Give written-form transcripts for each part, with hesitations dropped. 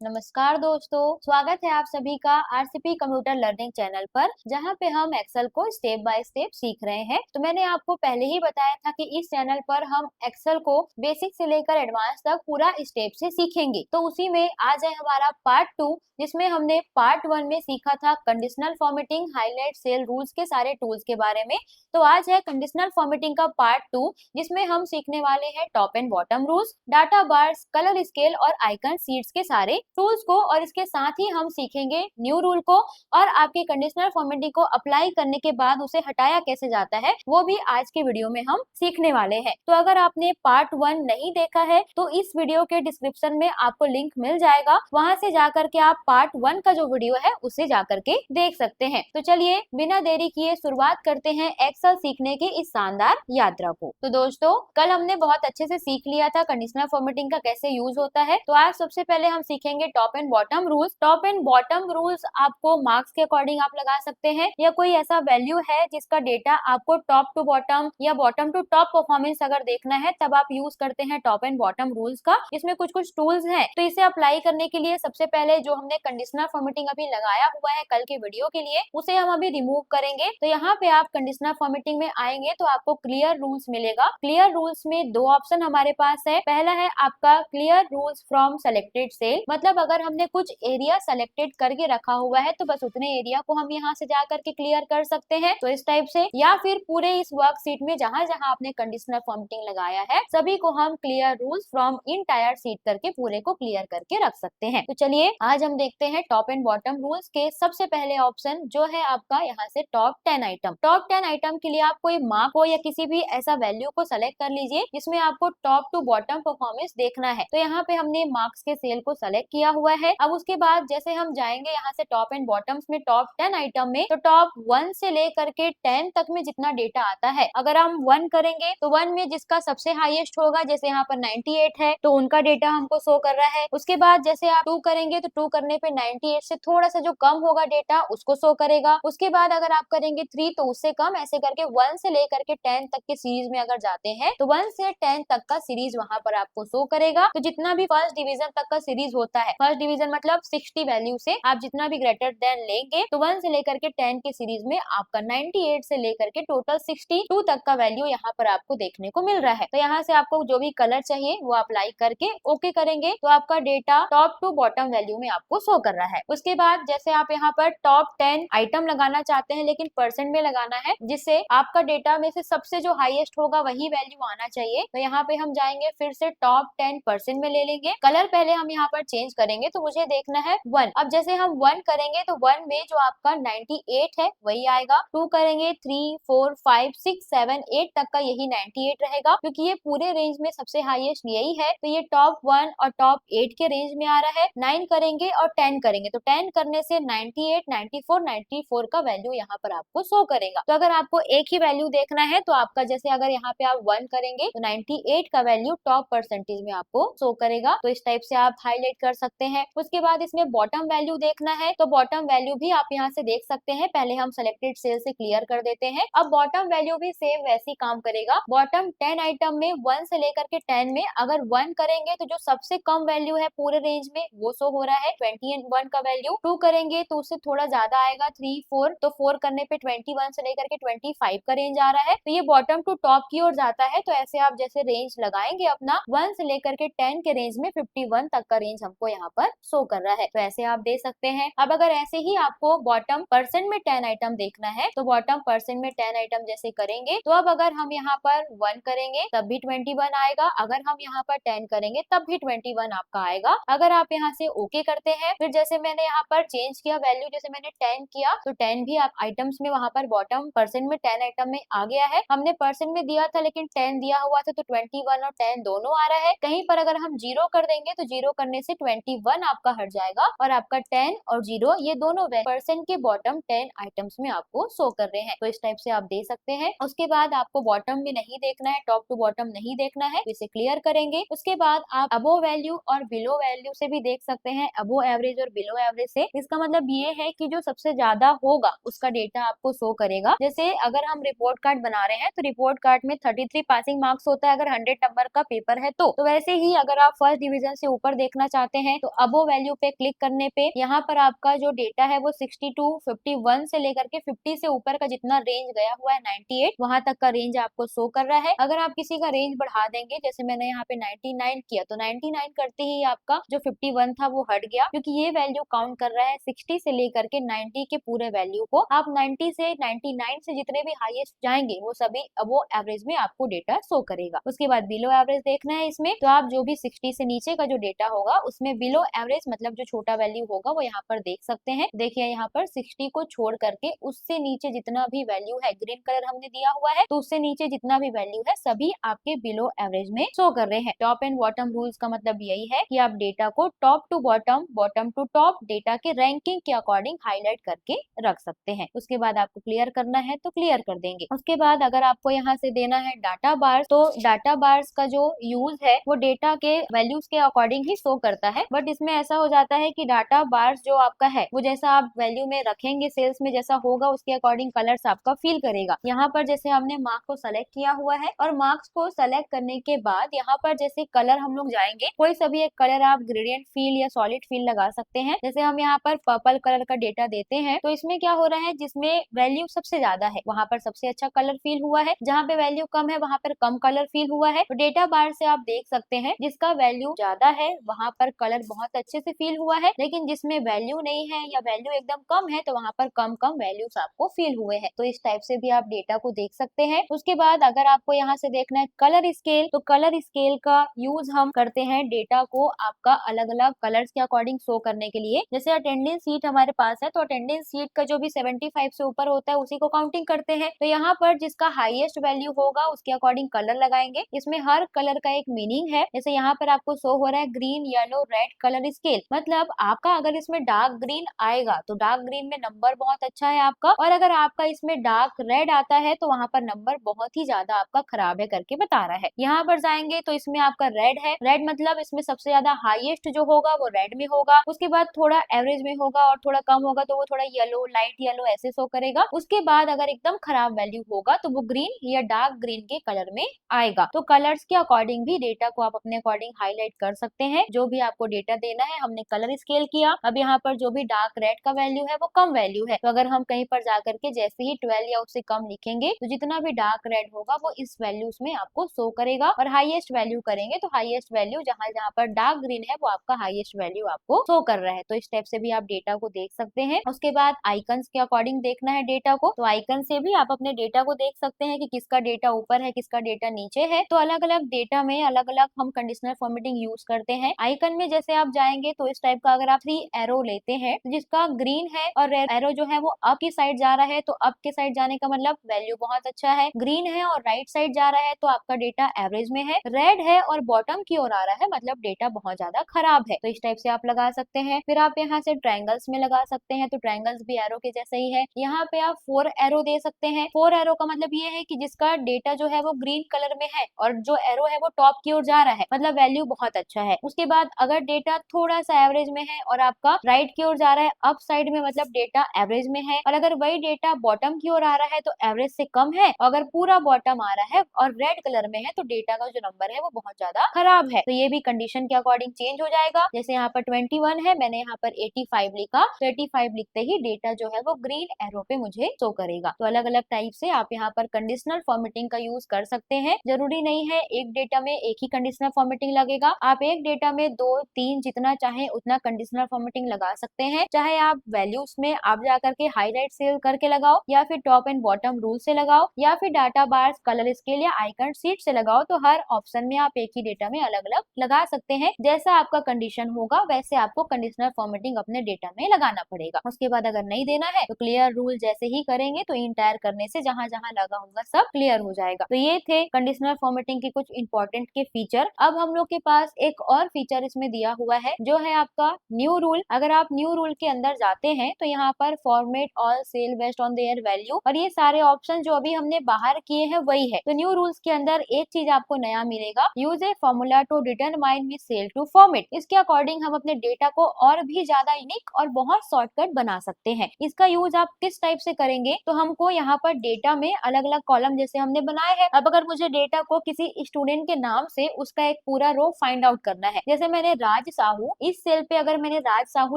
नमस्कार दोस्तों, स्वागत है आप सभी का आरसीपी कंप्यूटर लर्निंग चैनल पर, जहां पे हम एक्सेल को स्टेप बाय स्टेप सीख रहे हैं। तो मैंने आपको पहले ही बताया था कि इस चैनल पर हम एक्सेल को बेसिक से लेकर एडवांस तक पूरा स्टेप से सीखेंगे। तो उसी में आज है हमारा पार्ट 2, जिसमें हमने पार्ट 1 में सीखा था conditional formatting, highlight, cell rules के सारे टूल्स के बारे में। तो आज है कंडीशनल फॉर्मेटिंग का पार्ट 2, जिसमें हम सीखने वाले हैं top and bottom rules, data bars, colour scale और आइकन शीट्स के सारे टूल्स को, और इसके साथ ही हम सीखेंगे न्यू रूल को, और आपके कंडीशनल फॉर्मेटिंग को अप्लाई करने के बाद उसे हटाया कैसे जाता है वो भी आज के वीडियो में हम सीखने वाले हैं। तो अगर आपने पार्ट 1 नहीं देखा है तो इस वीडियो के डिस्क्रिप्शन में आपको लिंक मिल जाएगा, वहां से जाकर के आप पार्ट 1 का जो वीडियो है उसे जाकर के देख सकते हैं। तो चलिए बिना देरी किए शुरुआत करते हैं एक्सेल सीखने की इस शानदार यात्रा को। तो दोस्तों, कल हमने बहुत अच्छे से सीख लिया था कंडीशनल फॉर्मेटिंग का कैसे यूज होता है। तो आज सबसे पहले हम सीखेंगे top and bottom rules. Top and bottom rules आपको मार्क्स के अकॉर्डिंग आप लगा सकते हैं, या कोई ऐसा वैल्यू है जिसका डेटा आपको टॉप टू बॉटम या बॉटम टू टॉप परफॉर्मेंस अगर देखना है तब आप यूज करते हैं टॉप एंड बॉटम रूल्स का। इसमें कुछ कुछ टूल्स हैं, तो इसे अप्लाई करने के लिए सबसे पहले जो हमने कंडीशनल फॉर्मेटिंग अभी लगाया हुआ है कल के वीडियो के लिए, उसे हम अभी रिमूव करेंगे। तो यहाँ पे आप कंडीशनल फॉर्मेटिंग में आएंगे तो आपको क्लियर रूल्स मिलेगा। क्लियर रूल्स में दो ऑप्शन हमारे पास है। पहला है आपका clear rules from selected cell, मतलब अगर हमने कुछ एरिया सेलेक्टेड करके रखा हुआ है तो बस उतने एरिया को हम यहाँ से जा करके क्लियर कर सकते हैं, तो इस टाइप से। या फिर पूरे इस वर्कशीट में जहां जहां आपने कंडीशनल फॉर्मेटिंग लगाया है सभी को हम clear rules from entire sheet करके पूरे को क्लियर करके रख सकते हैं। तो चलिए आज हम देखते हैं टॉप एंड बॉटम रूल्स के सबसे पहले ऑप्शन जो है आपका यहाँ से टॉप 10 आइटम। टॉप 10 आइटम के लिए आप कोई मार्क हो या किसी भी ऐसा वैल्यू को सेलेक्ट कर लीजिए जिसमें आपको टॉप टू बॉटम परफॉर्मेंस देखना है। तो यहाँ पे हमने मार्क्स के सेल को सेलेक्ट किया हुआ है। अब उसके बाद जैसे हम जाएंगे यहाँ से टॉप एंड बॉटम्स में टॉप 10 आइटम में, तो टॉप 1 से लेकर के 10 तक में जितना डेटा आता है, अगर हम 1 करेंगे तो 1 में जिसका सबसे हाईएस्ट होगा, जैसे यहाँ पर 98 है तो उनका डेटा हमको शो कर रहा है। उसके बाद जैसे आप 2 करेंगे तो 2 करने पे 98 से थोड़ा सा जो कम होगा डेटा उसको शो करेगा। उसके बाद अगर आप करेंगे 3 तो उससे कम, ऐसे करके 1 से लेकर के 10 तक के सीरीज में अगर जाते हैं तो 1 से 10 तक का सीरीज वहां पर आपको शो करेगा। तो जितना भी फर्स्ट डिवीजन तक का सीरीज होता है, फर्स्ट डिवीजन मतलब 60 वैल्यू से आप जितना भी ग्रेटर देन लेंगे तो 1 से लेकर के 10 के सीरीज में आपका 98 से लेकर के टोटल 62 तक का वैल्यू यहाँ पर आपको देखने को मिल रहा है। तो यहाँ से आपको जो भी कलर चाहिए वो अप्लाई करके ओके करेंगे तो आपका data top to bottom value में आपको शो कर रहा है। उसके बाद जैसे आप यहाँ पर टॉप 10 आइटम लगाना चाहते हैं लेकिन परसेंट में लगाना है, जिससे आपका डेटा में से सबसे जो हाईएस्ट होगा वही वैल्यू आना चाहिए, तो यहाँ पे हम जाएंगे फिर से टॉप 10% में ले लेंगे। कलर पहले हम यहाँ पर चेंज करेंगे, तो मुझे देखना है 1। अब जैसे हम 1 करेंगे तो 1 में जो आपका 98 है वही आएगा। 2 करेंगे 3 4 5 6 7 8 तक का यही 98 रहेगा, क्योंकि ये पूरे रेंज में सबसे हाईएस्ट यही है, तो ये टॉप 1 और टॉप 8 के रेंज में आ रहा है। 9 करेंगे और 10 करेंगे तो 10 करने से 98 94 का वैल्यू यहाँ पर आपको शो करेगा। तो अगर आपको एक ही वैल्यू देखना है तो आपका जैसे अगर यहाँ पे आप 1 करेंगे तो 98 का वैल्यू टॉप परसेंटेज में आपको शो करेगा। तो इस टाइप से आप हाईलाइट कर सकते हैं। उसके बाद इसमें बॉटम वैल्यू देखना है तो बॉटम वैल्यू भी आप यहाँ से देख सकते हैं। पहले हम सेलेक्टेड सेल से क्लियर कर देते हैं। अब बॉटम वैल्यू भी सेम वैसी काम करेगा। बॉटम 10 आइटम में 1 से लेकर के 10 में अगर 1 करेंगे तो जो सबसे कम वैल्यू है पूरे रेंज में वो शो हो रहा है 21 का वैल्यू। 2 करेंगे तो उससे थोड़ा ज्यादा आएगा 3 4, तो 4 करने पे 21 से लेकर के 25 का रेंज आ रहा है। तो ये बॉटम टू टॉप की ओर जाता है। तो ऐसे आप जैसे रेंज लगाएंगे अपना 1 से लेकर के 10 के रेंज में 51 तक का रेंज हमको यहाँ पर शो कर रहा है, तो ऐसे आप दे सकते हैं। अब अगर ऐसे ही आपको बॉटम परसेंट में 10 आइटम देखना है तो बॉटम परसेंट में 10 आइटम जैसे करेंगे तो अब अगर हम यहाँ पर 1 करेंगे तब भी 21 आएगा, अगर हम यहाँ पर 10 करेंगे तब भी 21 आपका आएगा। अगर आप यहाँ से ओके करते हैं, फिर जैसे मैंने यहाँ पर चेंज किया वैल्यू, जैसे मैंने 10 किया तो 10 भी आप आइटम्स में वहां पर बॉटम परसेंट में 10 आइटम में आ गया है। हमने परसेंट में दिया था लेकिन 10 दिया हुआ था तो 21 और 10 दोनों आ रहा है। कहीं पर अगर हम 0 कर देंगे तो 0 करने से 21 आपका हट जाएगा और आपका 10 और 0 ये दोनों परसेंट के बॉटम 10 आइटम्स में आपको शो कर रहे हैं। तो इस टाइप से आप दे सकते हैं। उसके बाद आपको बॉटम में नहीं देखना है, टॉप टू बॉटम नहीं देखना है, इसे क्लियर करेंगे। उसके बाद आप अबो वैल्यू और बिलो वैल्यू से भी देख सकते हैं, अबो एवरेज और बिलो एवरेज से। इसका मतलब ये है कि जो सबसे ज्यादा होगा उसका डेटा आपको शो करेगा। जैसे अगर हम रिपोर्ट कार्ड बना रहे हैं तो रिपोर्ट कार्ड में 33 पासिंग मार्क्स होता है अगर 100 नंबर का पेपर है तो वैसे ही अगर आप फर्स्ट डिवीजन से ऊपर देखना चाहते हैं तो अबो वैल्यू पे क्लिक करने पे यहाँ पर आपका जो डेटा है वो 62, 51 से लेकर के 50 से ऊपर का जितना रेंज गया हुआ है 98 वहां तक का रेंज आपको शो कर रहा है। अगर आप किसी का रेंज बढ़ा देंगे, जैसे मैंने यहाँ पे 99 किया, तो 99 करते ही आपका जो 51 था वो हट गया, क्योंकि ये वैल्यू काउंट कर रहा है 60 से लेकर के 90 के पूरे वैल्यू को। आप 90 से 99 से जितने भी हाईएस्ट जाएंगे वो सभी वो एवरेज में आपको डेटा शो करेगा। उसके बाद बिलो एवरेज देखना है इसमें, तो आप जो भी 60 से नीचे का जो डेटा होगा उसमें बिलो एवरेज मतलब जो छोटा वैल्यू होगा वो यहाँ पर देख सकते हैं। देखिए यहाँ पर 60 को छोड़ करके उससे नीचे जितना भी वैल्यू है, ग्रीन कलर हमने दिया हुआ है, तो उससे नीचे जितना भी वैल्यू है सभी आपके बिलो एवरेज में शो कर रहे हैं। टॉप एंड बॉटम रूल्स का मतलब यही है कि आप डेटा को top to bottom, bottom to top data के रैंकिंग के अकॉर्डिंग हाईलाइट करके रख सकते हैं। उसके बाद आपको क्लियर करना है तो क्लियर कर देंगे। उसके बाद अगर आपको यहाँ से देना है डाटा बार, तो डाटा बार्स का जो यूज है वो डेटा के वैल्यूज के अकॉर्डिंग ही शो करता है, बट इसमें ऐसा हो जाता है कि डाटा बार्स जो आपका है वो जैसा आप वैल्यू में रखेंगे, सेल्स में जैसा होगा उसके अकॉर्डिंग कलर्स आपका फील करेगा। यहाँ पर जैसे हमने मार्क्स को सेलेक्ट किया हुआ है और मार्क्स को सेलेक्ट करने के बाद यहाँ पर जैसे कलर हम लोग जाएंगे, कोई सभी एक कलर आप ग्रेडियंट फील या सॉलिड फील लगा सकते हैं। जैसे हम यहाँ पर पर्पल कलर का डेटा देते हैं, तो इसमें क्या हो रहा है, जिसमें वैल्यू सबसे ज्यादा है वहां पर सबसे अच्छा कलर फील हुआ है, जहाँ पे वैल्यू कम है वहां पर कम कलर फील हुआ है। तो डेटा बार से आप देख सकते हैं जिसका वैल्यू ज्यादा है वहां पर कलर बहुत अच्छे से फील हुआ है, लेकिन जिसमें वैल्यू नहीं है या वैल्यू एकदम कम है तो वहां पर कम कम वैल्यूज आपको फील हुए हैं। तो इस टाइप से भी आप डेटा को देख सकते हैं। उसके बाद अगर आपको यहाँ से देखना है कलर स्केल, तो कलर स्केल का यूज हम करते हैं डेटा को आपका अलग अलग कलर्स के अकॉर्डिंग शो करने के लिए। जैसे अटेंडेंस सीट हमारे पास है, तो अटेंडेंस सीट का जो भी 75 से ऊपर होता है उसी को काउंटिंग करते हैं। तो यहाँ पर जिसका हाईएस्ट वैल्यू होगा उसके अकॉर्डिंग कलर लगाएंगे। इसमें हर कलर का एक मीनिंग है। जैसे यहाँ पर आपको शो हो रहा है green, yellow, red colour scale, मतलब आपका अगर इसमें डार्क ग्रीन आएगा तो डार्क ग्रीन में नंबर बहुत अच्छा है आपका, और अगर आपका इसमें डार्क रेड आता है तो वहां पर नंबर बहुत ही ज्यादा आपका खराब है करके बता रहा है। यहाँ पर जाएंगे तो इसमें आपका रेड है, रेड मतलब इसमें सबसे ज्यादा हाईएस्ट जो होगा वो रेड में होगा। उसके बाद थोड़ा एवरेज में होगा और थोड़ा कम होगा तो वो थोड़ा येलो, लाइट येलो ऐसे शो करेगा। उसके बाद अगर एकदम खराब वैल्यू होगा तो वो ग्रीन या डार्क ग्रीन के कलर में आएगा। तो कलर्स के अकॉर्डिंग भी डेटा को आप अपने अकॉर्डिंग हाईलाइट कर सकते हैं। जो भी आपको डेटा देना है, हमने कलर स्केल किया। अब यहाँ पर जो भी डार्क रेड का वैल्यू है वो कम वैल्यू है, तो अगर हम कहीं पर जाकर के जैसे ही 12 या उससे कम लिखेंगे तो जितना भी डार्क रेड होगा वो इस वैल्यूज में आपको शो करेगा, और हाईएस्ट वैल्यू करेंगे तो हाईएस्ट वैल्यू जहाँ जहाँ पर डार्क ग्रीन है वो आपका हाईएस्ट वैल्यू आपको शो कर रहा है। तो इस स्टेप से भी आप डेटा को देख सकते हैं। उसके बाद आइकन्स के अकॉर्डिंग देखना है डेटा को, तो आइकन से भी आप अपने डेटा को देख सकते हैं कि किसका डेटा ऊपर है, किसका डेटा नीचे है। तो अलग अलग डेटा में अलग अलग हम कंडीशनल फॉर्मेटिंग यूज करते हैं। आइकन में जैसे आप जाएंगे तो इस टाइप का अगर आप 3 एरो लेते हैं, तो जिसका ग्रीन है और रेड एरो जो है वो अप की साइड जा रहा है, तो अप के साइड जाने का मतलब वैल्यू बहुत अच्छा है। ग्रीन है और राइट साइड जा रहा है तो आपका डेटा एवरेज में है। रेड है और बॉटम की ओर आ रहा है मतलब डेटा बहुत ज्यादा खराब है। तो इस टाइप से आप लगा सकते हैं। फिर आप यहाँ से ट्रायंगल्स में लगा सकते हैं, तो ट्रायंगल्स भी एरो के जैसे ही है। यहाँ पे आप 4 एरो दे सकते हैं। 4 एरो का मतलब ये है कि जिसका डेटा जो है वो ग्रीन कलर में है और जो एरो है वो टॉप की ओर जा रहा है, मतलब वैल्यू बहुत अच्छा है। उसके बाद अगर डेटा थोड़ा सा एवरेज में है और आपका राइट की ओर जा रहा है अप साइड में, मतलब डेटा एवरेज में है, और अगर वही डेटा बॉटम की ओर आ रहा है तो एवरेज से कम है, अगर पूरा बॉटम आ रहा है और रेड कलर में है तो डेटा का जो नंबर है वो बहुत ज्यादा खराब है। तो ये भी कंडीशन के अकॉर्डिंग चेंज हो जाएगा। जैसे यहाँ पर 21 है, मैंने यहाँ पर 85 लिखा, तो 85 लिखते ही डेटा जो है वो ग्रीन एरो पे मुझे शो करेगा। तो अलग अलग टाइप से आप यहाँ पर कंडीशनल फॉर्मेटिंग का यूज कर सकते हैं। जरूरी नहीं है एक डेटा में एक ही कंडीशनल फॉर्मेटिंग लगेगा, आप एक डेटा में 2-3 जितना चाहे उतना कंडीशनल फॉर्मेटिंग लगा सकते हैं। चाहे आप वैल्यूज में आप जाकर के हाईलाइट सेल करके लगाओ, या फिर टॉप एंड बॉटम रूल से लगाओ, या फिर डाटा बार्स, कलर स्केल या आइकन सीट से लगाओ, तो हर ऑप्शन में आप एक ही डेटा में अलग अलग लगा सकते हैं। जैसा आपका कंडीशन होगा वैसे आपको कंडीशनल फॉर्मेटिंग अपने डेटा में लगाना पड़ेगा। उसके बाद अगर नहीं देना है तो क्लियर रूल जैसे ही करेंगे तो इंटायर करने से जहां जहां लगा होगा सब क्लियर हो जाएगा। तो ये थे कंडीशनल फॉर्मेटिंग के कुछ इंपॉर्टेंट के फीचर। अब हम लोग के पास एक और फीचर इसमें दिया हुआ है जो है आपका न्यू रूल। अगर आप न्यू रूल के अंदर जाते हैं तो यहाँ पर format all cell based on their value, और ये सारे ऑप्शन जो अभी हमने बाहर किए हैं वही है। तो न्यू रूल्स के अंदर एक चीज आपको नया मिलेगा, use a formula to determine we cell to format. इसके अकॉर्डिंग हम अपने डेटा को और भी ज्यादा यूनिक और बहुत शॉर्टकट बना सकते हैं। इसका यूज आप किस टाइप से करेंगे, तो हमको यहाँ पर डेटा में अलग अलग कॉलम जैसे हमने बनाए हैं। अब अगर मुझे डेटा को किसी स्टूडेंट के नाम से उसका एक पूरा रो फाइंड आउट करना है, जैसे मैंने राज राज साहू, इस सेल पे अगर मैंने राज साहू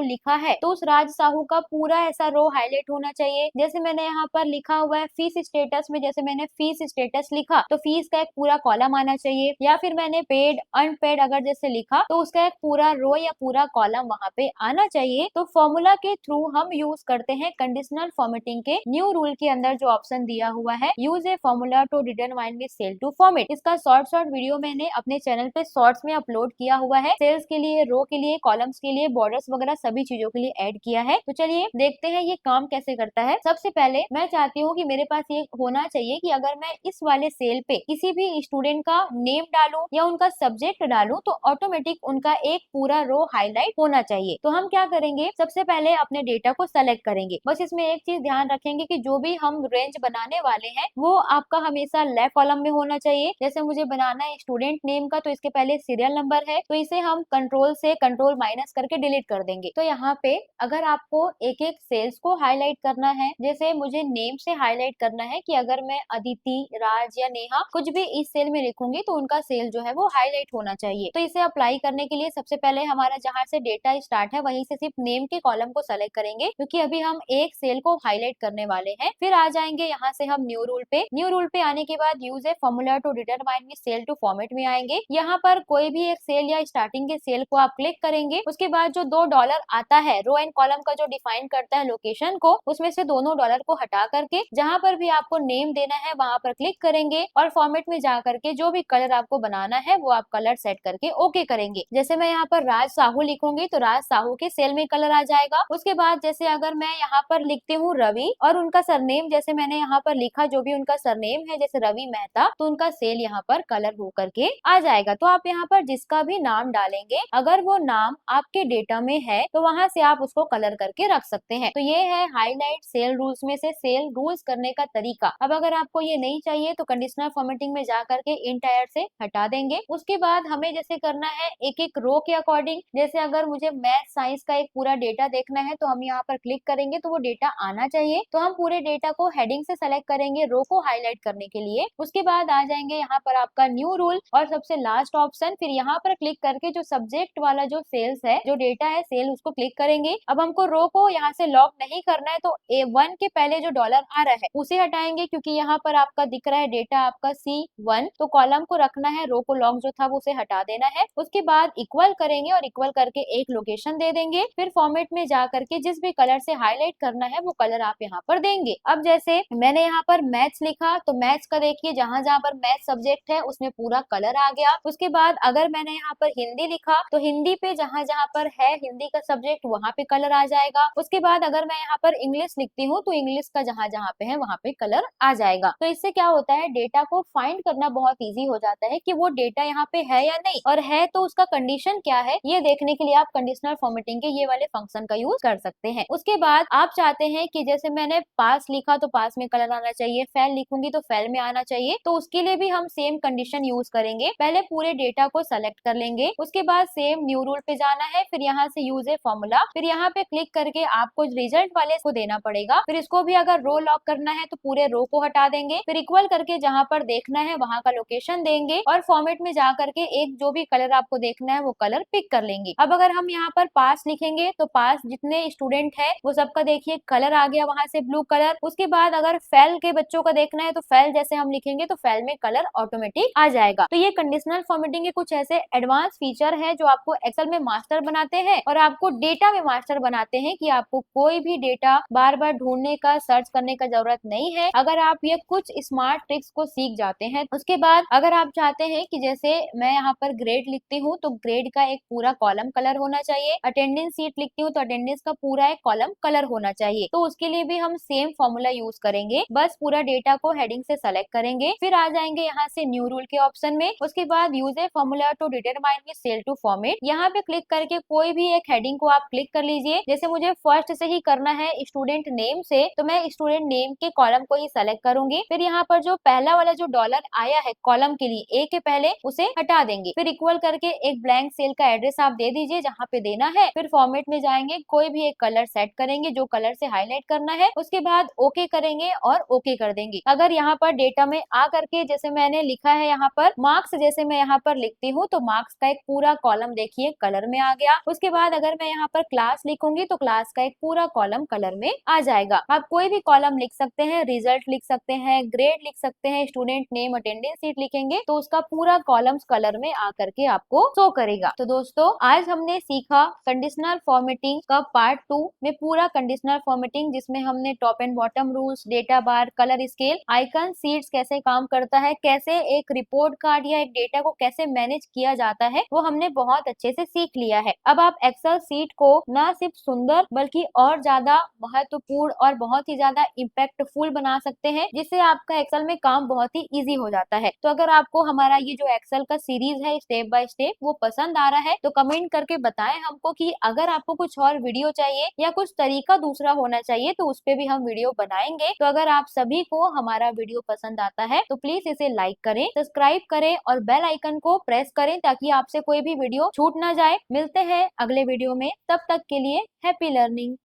लिखा है तो उस राज साहू का पूरा ऐसा रो हाईलाइट होना चाहिए। जैसे मैंने यहाँ पर लिखा हुआ है फीस स्टेटस में, जैसे मैंने फीस स्टेटस लिखा तो फीस का एक पूरा कॉलम आना चाहिए, या फिर मैंने पेड अनपेड अगर जैसे लिखा तो उसका एक पूरा रो या पूरा कॉलम वहां पे आना चाहिए। तो फॉर्मूला के थ्रू हम यूज करते हैं कंडीशनल फॉर्मेटिंग के न्यू रूल के अंदर जो ऑप्शन दिया हुआ है, use a formula to determine with cell to format. इसका शॉर्ट वीडियो मैंने अपने चैनल पे शॉर्ट्स में अपलोड किया हुआ है, सेल्स के लिए, रो के लिए, कॉलम्स के लिए, बॉर्डर्स वगैरह सभी चीजों के लिए ऐड किया है। तो चलिए देखते हैं ये काम कैसे करता है। सबसे पहले मैं चाहती हूँ कि मेरे पास ये होना चाहिए कि अगर मैं इस वाले सेल पे किसी भी स्टूडेंट का नेम डालूं या उनका सब्जेक्ट डालूं तो ऑटोमेटिक उनका एक पूरा रो हाईलाइट होना चाहिए। तो हम क्या करेंगे, सबसे पहले अपने डेटा को सेलेक्ट करेंगे। बस इसमें एक चीज ध्यान रखेंगे कि जो भी हम रेंज बनाने वाले हैं वो आपका हमेशा लेफ्ट कॉलम में होना चाहिए। जैसे मुझे बनाना है स्टूडेंट नेम का, तो इसके पहले सीरियल नंबर है तो इसे हम कंट्रोल से कंट्रोल माइनस करके डिलीट कर देंगे। तो यहाँ पे अगर आपको एक एक सेल्स को हाईलाइट करना है, जैसे मुझे नेम से हाईलाइट करना है कि अगर मैं अदिति, राज या नेहा कुछ भी इस सेल में लिखूंगी तो उनका सेल जो है वो हाईलाइट होना चाहिए। तो इसे अप्लाई करने के लिए सबसे पहले हमारा जहाँ से डेटा स्टार्ट है वहीं से सिर्फ नेम के कॉलम को सेलेक्ट करेंगे, क्योंकि अभी हम एक सेल को हाईलाइट करने वाले हैं। फिर आ जाएंगे यहाँ से हम न्यू रूल पे। न्यू रूल पे आने के बाद use a formula to determine with cell to format में आएंगे। यहाँ पर कोई भी एक सेल या स्टार्टिंग के सेल को आप क्लिक करेंगे, उसके बाद जो $2 आता है रो एंड कॉलम का जो डिफाइन करता है लोकेशन को, उसमें से दोनों डॉलर को हटा करके जहां पर भी आपको नेम देना है वहां पर क्लिक करेंगे और फॉर्मेट में जा करके जो भी कलर आपको बनाना है वो आप कलर सेट करके ओके करेंगे। जैसे मैं यहाँ पर राज साहू लिखूंगी तो राज साहू के सेल में कलर आ जाएगा। उसके बाद जैसे अगर मैं यहाँ पर लिखती हूँ रवि और उनका सरनेम, जैसे मैंने यहाँ पर लिखा जो भी उनका सरनेम है जैसे रवि मेहता, तो उनका सेल यहाँ पर कलर हो करके आ जाएगा। तो आप यहाँ पर जिसका भी नाम डालेंगे अगर वो नाम आपके डेटा में है तो वहां से आप उसको कलर करके रख सकते हैं। तो ये है हाईलाइट सेल रूल्स में से सेल रूल्स करने का तरीका। अब अगर आपको ये नहीं चाहिए तो कंडीशनल फॉर्मेटिंग में जा करके इंटायर से हटा देंगे। उसके बाद हमें जैसे करना है एक एक रो के अकॉर्डिंग, जैसे अगर मुझे मैथ साइंस का एक पूरा डेटा देखना है तो हम यहाँ पर क्लिक करेंगे तो वो डेटा आना चाहिए। तो हम पूरे डेटा को हेडिंग से सेलेक्ट करेंगे रो को हाईलाइट करने के लिए। उसके बाद आ जाएंगे यहाँ पर आपका न्यू रूल और सबसे लास्ट ऑप्शन, फिर यहाँ पर क्लिक करके जो सब्जेक्ट वाला जो सेल्स है, जो डेटा है सेल, उसको क्लिक करेंगे। अब हमको रो को यहाँ से लॉक नहीं करना है तो A1 के पहले जो डॉलर आ रहा है उसे हटाएंगे, क्योंकि यहाँ पर आपका दिख रहा है डेटा आपका C1, तो कॉलम को रखना है, रो को लॉक जो था वो उसे हटा देना है। उसके बाद इक्वल करेंगे और इक्वल करके एक लोकेशन दे देंगे। फिर फॉर्मेट में जा करके जिस भी कलर से हाईलाइट करना है वो कलर आप यहाँ पर देंगे। अब जैसे मैंने यहाँ पर मैथ्स लिखा तो मैथ्स का देखिए जहां जहां पर मैथ सब्जेक्ट है उसमें पूरा कलर आ गया। उसके बाद अगर मैंने यहाँ पर हिंदी लिखा तो हिंदी पे जहां जहां पर है हिंदी का सब्जेक्ट वहां पे कलर आ जाएगा। उसके बाद अगर मैं यहाँ पर इंग्लिश लिखती हूँ तो इंग्लिश का जहां जहां पे है वहां पे कलर आ जाएगा। तो इससे क्या होता है, डेटा को फाइंड करना बहुत इजी हो जाता है कि वो डेटा यहाँ पे है या नहीं, और है तो उसका कंडीशन क्या है ये देखने के लिए आप कंडीशनल फॉर्मेटिंग के ये वाले फंक्शन का यूज कर सकते हैं। उसके बाद आप चाहते हैं कि जैसे मैंने पास लिखा तो पास में कलर आना चाहिए, फेल लिखूंगी तो फेल में आना चाहिए, तो उसके लिए भी हम सेम कंडीशन यूज करेंगे। पहले पूरे डेटा को सेलेक्ट कर लेंगे, उसके बाद सेम न्यू रूल पे जाना है, फिर यहाँ से यूज ए फॉर्मूला, फिर यहाँ पे क्लिक करके आपको रिजल्ट वाले को देना पड़ेगा। फिर इसको भी अगर रो लॉक करना है तो पूरे रो को हटा देंगे, फिर इक्वल करके जहाँ पर देखना है वहां का लोकेशन देंगे और फॉर्मेट में जा करके एक जो भी कलर आपको देखना है वो कलर पिक कर लेंगे। अब अगर हम यहाँ पर पास लिखेंगे तो पास जितने स्टूडेंट है वो सबका देखिए कलर आ गया वहां से ब्लू कलर। उसके बाद अगर फेल के बच्चों का देखना है तो फेल जैसे हम लिखेंगे तो फेल में कलर ऑटोमेटिक आ जाएगा। तो ये कंडीशनल फॉर्मेटिंग के कुछ ऐसे एडवांस फीचर है जो आपको एक्सेल में मास्टर बनाते हैं और आपको डेटा में मास्टर बनाते हैं कि आपको कोई भी डेटा बार बार ढूंढने का, सर्च करने का जरूरत नहीं है अगर आप ये कुछ स्मार्ट ट्रिक्स को सीख जाते हैं। उसके बाद अगर आप चाहते हैं कि जैसे मैं यहाँ पर ग्रेड लिखती हूँ तो ग्रेड का एक पूरा कॉलम कलर होना चाहिए, अटेंडेंस सीट लिखती हूँ तो अटेंडेंस का पूरा एक कॉलम कलर होना चाहिए, तो उसके लिए भी हम सेम फॉर्मूला यूज करेंगे। बस पूरा डेटा को हेडिंग से सेलेक्ट करेंगे, फिर आ जाएंगे यहाँ से न्यू रूल के ऑप्शन में। उसके बाद use a formula to determine with cell to format, यहाँ पे क्लिक करके कोई भी एक हेडिंग को आप क्लिक कर लीजिए। जैसे मुझे फर्स्ट से ही करना है स्टूडेंट नेम से, तो मैं स्टूडेंट नेम के कॉलम को ही सेलेक्ट करूंगी। फिर यहाँ पर जो पहला वाला जो डॉलर आया है कॉलम के लिए ए के पहले उसे हटा देंगे, फिर इक्वल करके एक ब्लैंक सेल का एड्रेस आप दे दीजिए जहाँ पे देना है। फिर फॉर्मेट में जाएंगे, कोई भी एक कलर सेट करेंगे जो कलर से हाईलाइट करना है, उसके बाद ओके करेंगे और ओके कर देंगे। अगर यहाँ पर डेटा में आ करके जैसे मैंने लिखा है यहाँ पर मार्क्स, जैसे मैं यहाँ पर लिखती हूँ तो मार्क्स का एक पूरा कॉलम कॉलम देखिए कलर में आ गया। उसके बाद अगर मैं यहाँ पर क्लास लिखूंगी तो क्लास का एक पूरा कॉलम कलर में आ जाएगा। आप कोई भी कॉलम लिख सकते हैं, रिजल्ट लिख सकते हैं, ग्रेड लिख सकते हैं, स्टूडेंट नेम, अटेंडेंस शीट लिखेंगे तो उसका पूरा कॉलम्स कलर में आकर के आपको शो करेगा। तो दोस्तों आज हमने सीखा कंडीशनल फॉर्मेटिंग का पार्ट 2 में पूरा कंडीशनल फॉर्मेटिंग, जिसमें हमने top and bottom rules, data bar, colour scale, icon, sheets कैसे काम करता है, कैसे एक रिपोर्ट कार्ड या एक डेटा को कैसे मैनेज किया जाता है, वो हमने बहुत अच्छे से सीख लिया है। अब आप एक्सेल सीट को न सिर्फ सुंदर बल्कि और ज्यादा महत्वपूर्ण और बहुत ही ज्यादा इम्पैक्टफुल बना सकते हैं, जिससे आपका एक्सेल में काम बहुत ही इजी हो जाता है। तो अगर आपको हमारा ये जो एक्सेल का सीरीज है स्टेप बाय स्टेप वो पसंद आ रहा है तो कमेंट करके बताएं हमको कि अगर आपको कुछ और वीडियो चाहिए या कुछ तरीका दूसरा होना चाहिए तो उस पे भी हम वीडियो बनाएंगे। तो अगर आप सभी को हमारा वीडियो पसंद आता है तो प्लीज इसे लाइक करें, सब्सक्राइब करें और बेल आइकन को प्रेस करें ताकि आपसे कोई भी वीडियो छूट ना जाए। मिलते हैं अगले वीडियो में, तब तक के लिए हैप्पी लर्निंग।